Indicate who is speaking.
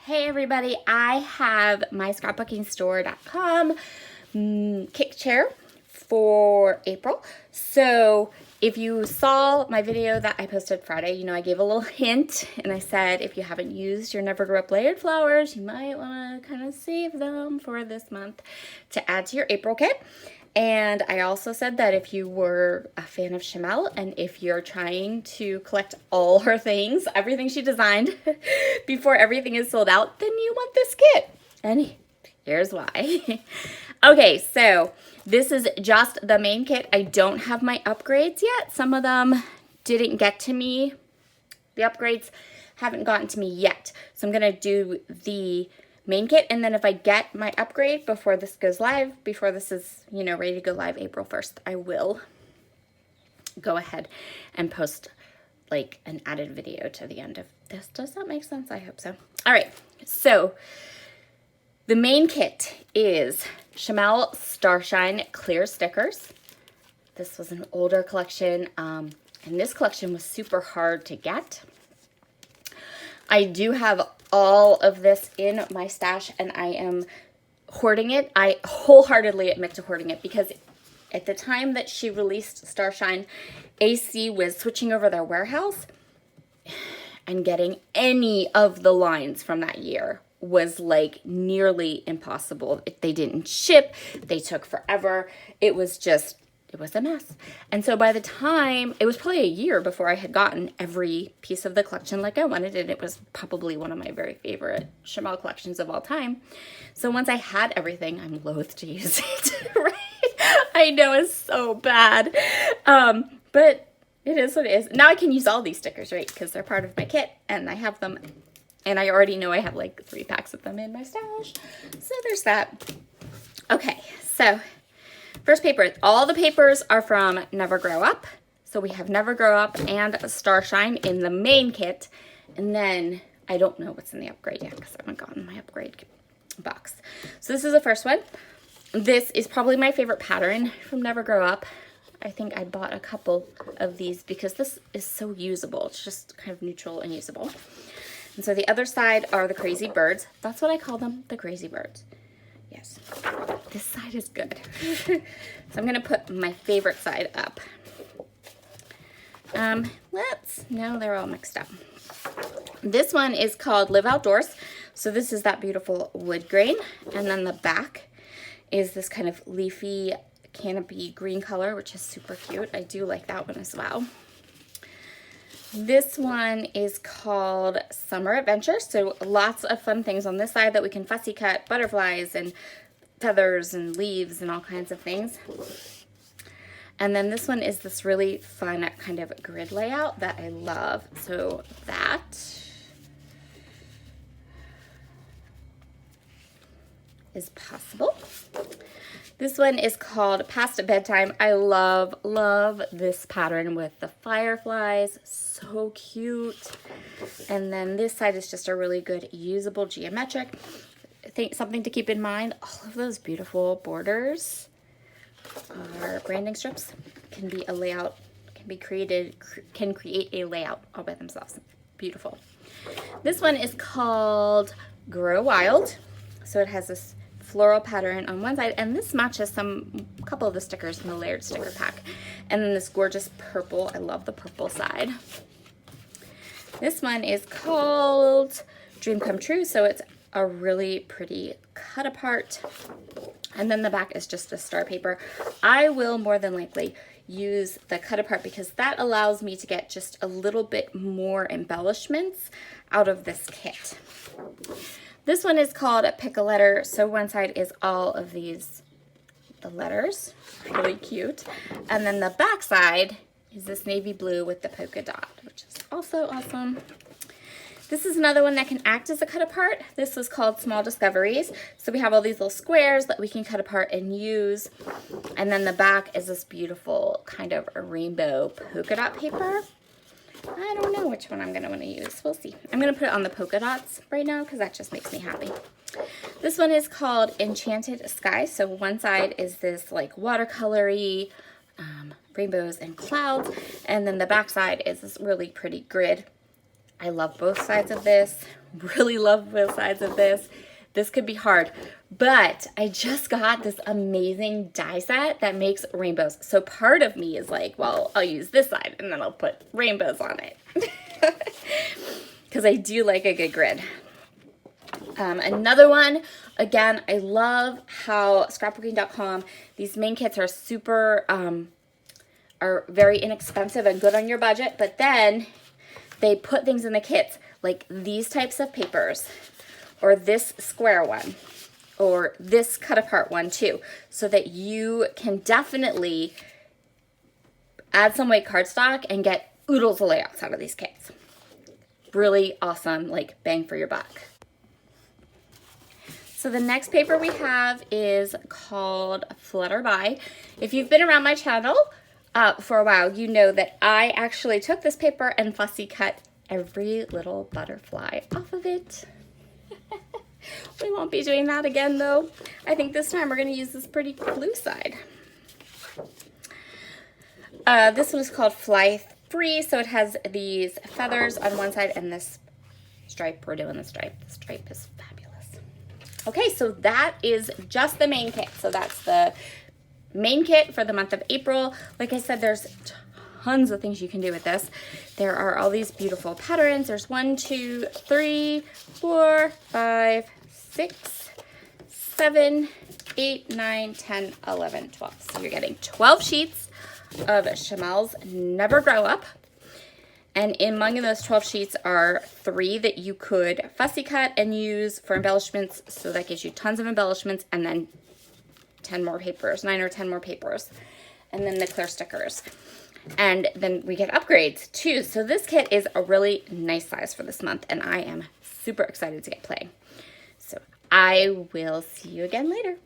Speaker 1: Hey everybody, I have my scrapbookingstore.com kick chair for April. So if you saw my video that I posted Friday, you know I gave a little hint and I said if you haven't used your Never Grow Up layered flowers, you might want to kind of save them for this month to add to your April kit. And I also said that if you were a fan of Shimelle and if you're trying to collect all her things, everything she designed before everything is sold out, then you want this kit. And here's why. Okay, so this is just the main kit. I don't have my upgrades yet. Some of them didn't get to me. The upgrades haven't gotten to me yet. So I'm going to do the main kit, and then if I get my upgrade before this goes live, before this is, you know, ready to go live April 1st, I will go ahead and post like an added video to the end of this. Does that make sense? I hope so. All right, so the main kit is Shimelle Starshine clear stickers. This was an older collection, and this collection was super hard to get. I do have all of this in my stash and I am hoarding it. I wholeheartedly admit to hoarding it because at the time that she released Starshine, AC was switching over their warehouse, and getting any of the lines from that year was like nearly impossible. If they didn't ship, they took forever. It was a mess. And so by the time, it was probably a year before I had gotten every piece of the collection like I wanted, and it was probably one of my very favorite Shimelle collections of all time. So once I had everything, I'm loath to use it, right? I know it's so bad. But it is what it is. Now I can use all these stickers, right? Because they're part of my kit and I have them. And I already know I have like 3 packs of them in my stash. So there's that. Okay, so first paper, all the papers are from Never Grow Up. So we have Never Grow Up and Starshine in the main kit. And then I don't know what's in the upgrade yet because I haven't gotten my upgrade box. So this is the first one. This is probably my favorite pattern from Never Grow Up. I think I bought a couple of these because this is so usable. It's just kind of neutral and usable. And so the other side are the crazy birds. That's what I call them, the crazy birds. Yes, this side is good. So I'm gonna put my favorite side up. No, they're all mixed up. This one is called Live Outdoors. So this is that beautiful wood grain. And then the back is this kind of leafy canopy green color, which is super cute. I do like that one as well. This one is called Summer Adventure. So lots of fun things on this side that we can fussy cut, butterflies and feathers and leaves and all kinds of things. And then this one is this really fun kind of grid layout that I love. So that is possible. This one is called Past Bedtime. I love this pattern with the fireflies. So cute. And then this side is just a really good usable geometric. I think something to keep in mind, all of those beautiful borders are branding strips. Can be a layout, can create a layout all by themselves. Beautiful. This one is called Grow Wild. So it has this floral pattern on one side, and this matches a couple of the stickers in the layered sticker pack. And then this gorgeous purple. I love the purple side. This one is called Dream Come True. So it's a really pretty cut apart. And then the back is just a star paper. I will more than likely use the cut apart because that allows me to get just a little bit more embellishments out of this kit. This one is called Pick a Letter. So one side is all of the letters, really cute. And then the back side is this navy blue with the polka dot, which is also awesome. This is another one that can act as a cut apart. This was called Small Discoveries. So we have all these little squares that we can cut apart and use. And then the back is this beautiful kind of a rainbow polka dot paper. I don't know which one I'm going to want to use. We'll see. I'm going to put it on the polka dots right now because that just makes me happy. This one is called Enchanted Sky. So one side is this like watercolory rainbows and clouds. And then the back side is this really pretty grid I love both sides of this. Really love both sides of this. This could be hard, but I just got this amazing die set that makes rainbows. So part of me is like, well, I'll use this side and then I'll put rainbows on it. Because I do like a good grid. Another one, again, I love how scrapbooking.com, these main kits are super, are very inexpensive and good on your budget, but then they put things in the kits, like these types of papers, or this square one, or this cut apart one too, so that you can definitely add some white cardstock and get oodles of layouts out of these kits. Really awesome, like bang for your buck. So the next paper we have is called Flutter By. If you've been around my channel for a while, you know that I actually took this paper and fussy cut every little butterfly off of it. We won't be doing that again though. I think this time we're going to use this pretty blue side. This one is called Fly Free, so it has these feathers on one side and this stripe. We're doing the stripe. The stripe is fabulous. Okay, so that is just the main kit. So that's the main kit for the month of April. Like I said, there's tons of things you can do with this. There are all these beautiful patterns. There's 1, 2, 3, 4, 5, 6, 7, 8, 9, 10, 11, 12. So you're getting 12 sheets of Shimelle's Never Grow Up. And among those 12 sheets are 3 that you could fussy cut and use for embellishments. So that gives you tons of embellishments, and then 10 more papers, 9 or 10 more papers. And then the clear stickers. And then we get upgrades too. So this kit is a really nice size for this month, and I am super excited to get playing. So I will see you again later.